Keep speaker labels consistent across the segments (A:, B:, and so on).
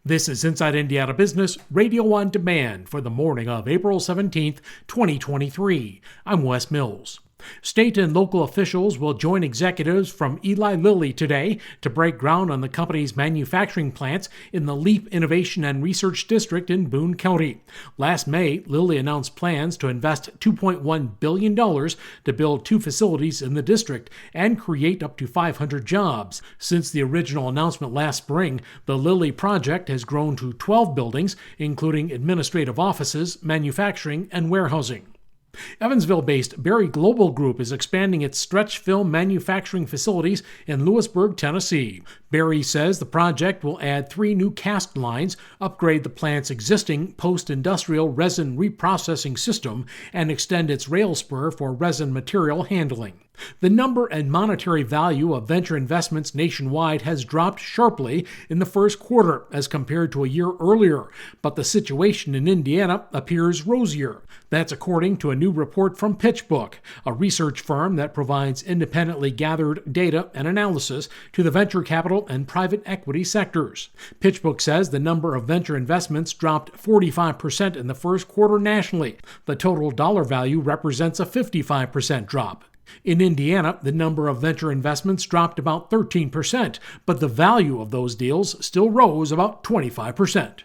A: This is Inside Indiana Business, Radio on Demand for the morning of April 17th, 2023. I'm Wes Mills. State and local officials will join executives from Eli Lilly today to break ground on the company's manufacturing plants in the LEAP Innovation and Research District in Boone County. Last May, Lilly announced plans to invest $2.1 billion to build 2 facilities in the district and create up to 500 jobs. Since the original announcement last spring, the Lilly project has grown to 12 buildings, including administrative offices, manufacturing, and warehousing. Evansville-based Berry Global Group is expanding its stretch film manufacturing facilities in Lewisburg, Tennessee. Berry says the project will add 3 new cast lines, upgrade the plant's existing post-industrial resin reprocessing system, and extend its rail spur for resin material handling. The number and monetary value of venture investments nationwide has dropped sharply in the first quarter as compared to a year earlier, but the situation in Indiana appears rosier. That's according to a new report from PitchBook, a research firm that provides independently gathered data and analysis to the venture capital and private equity sectors. PitchBook says the number of venture investments dropped 45% in the first quarter nationally. The total dollar value represents a 55% drop. In Indiana, the number of venture investments dropped about 13%, but the value of those deals still rose about 25%.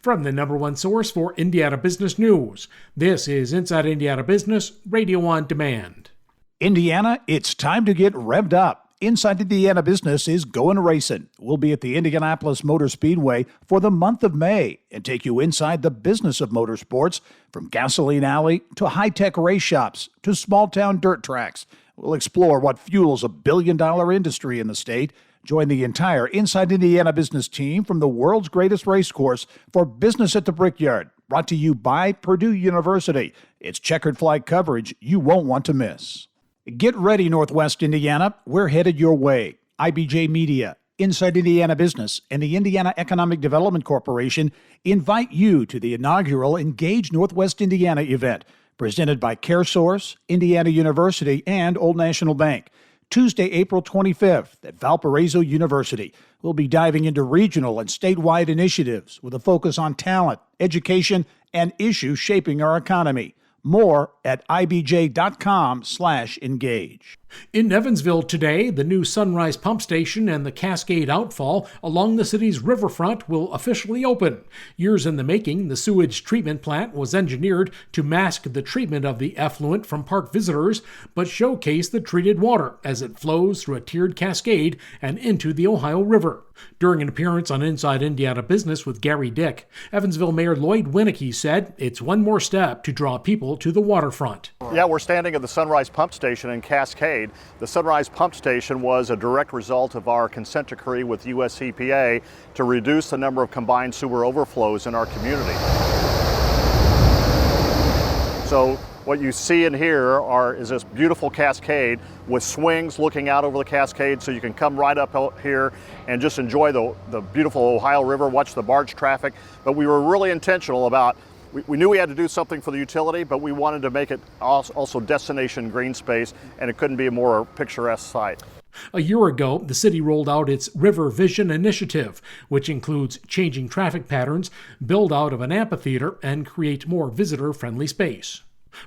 A: From the number one source for Indiana business news, this is Inside Indiana Business, Radio on Demand.
B: Indiana, it's time to get revved up. Inside Indiana Business is going racing. We'll be at the Indianapolis Motor Speedway for the month of May and take you inside the business of motorsports, from gasoline alley to high-tech race shops to small-town dirt tracks. We'll explore what fuels a billion-dollar industry in the state. Join the entire Inside Indiana Business team from the world's greatest race course for Business at the Brickyard, brought to you by Purdue University. It's checkered flag coverage you won't want to miss. Get ready, Northwest Indiana. We're headed your way. IBJ Media, Inside Indiana Business, and the Indiana Economic Development Corporation invite you to the inaugural Engage Northwest Indiana event, presented by CareSource, Indiana University, and Old National Bank. Tuesday, April 25th at Valparaiso University. We'll be diving into regional and statewide initiatives with a focus on talent, education, and issues shaping our economy. More at ibj.com/engage.
A: In Evansville today, the new Sunrise Pump Station and the Cascade Outfall along the city's riverfront will officially open. Years in the making, the sewage treatment plant was engineered to mask the treatment of the effluent from park visitors, but showcase the treated water as it flows through a tiered cascade and into the Ohio River. During an appearance on Inside Indiana Business with Gary Dick, Evansville Mayor Lloyd Winnecke said it's one more step to draw people to the waterfront.
C: Yeah, we're standing at the Sunrise Pump Station in Cascade. The Sunrise Pump Station was a direct result of our consent decree with US EPA to reduce the number of combined sewer overflows in our community. So what you see in here is this beautiful cascade with swings looking out over the cascade, so you can come right up out here and just enjoy the beautiful Ohio River, watch the barge traffic. But we were really intentional about, we knew we had to do something for the utility, but we wanted to make it also destination green space, and it couldn't be a more picturesque site.
A: A year ago, the city rolled out its River Vision initiative, which includes changing traffic patterns, build out of an amphitheater, and create more visitor-friendly space.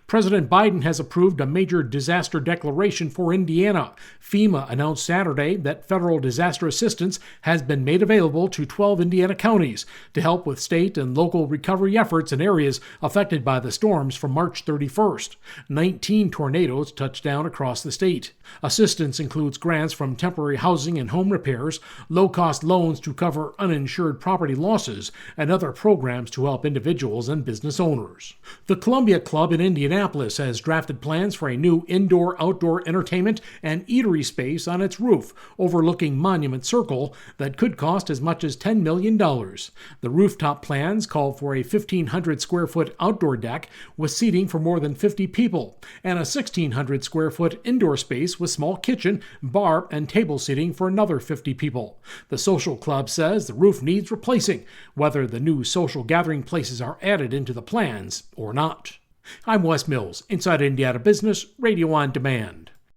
A: President Biden has approved a major disaster declaration for Indiana. FEMA announced Saturday that federal disaster assistance has been made available to 12 Indiana counties to help with state and local recovery efforts in areas affected by the storms from March 31st. 19 tornadoes touched down across the state. Assistance includes grants from temporary housing and home repairs, low-cost loans to cover uninsured property losses, and other programs to help individuals and business owners. The Columbia Club in Indianapolis has drafted plans for a new indoor-outdoor entertainment and eatery space on its roof overlooking Monument Circle that could cost as much as $10 million. The rooftop plans call for a 1,500-square-foot outdoor deck with seating for more than 50 people and a 1,600-square-foot indoor space with small kitchen, bar, and table seating for another 50 people. The social club says the roof needs replacing, whether the new social gathering places are added into the plans or not. I'm Wes Mills, Inside Indiana Business, Radio on Demand.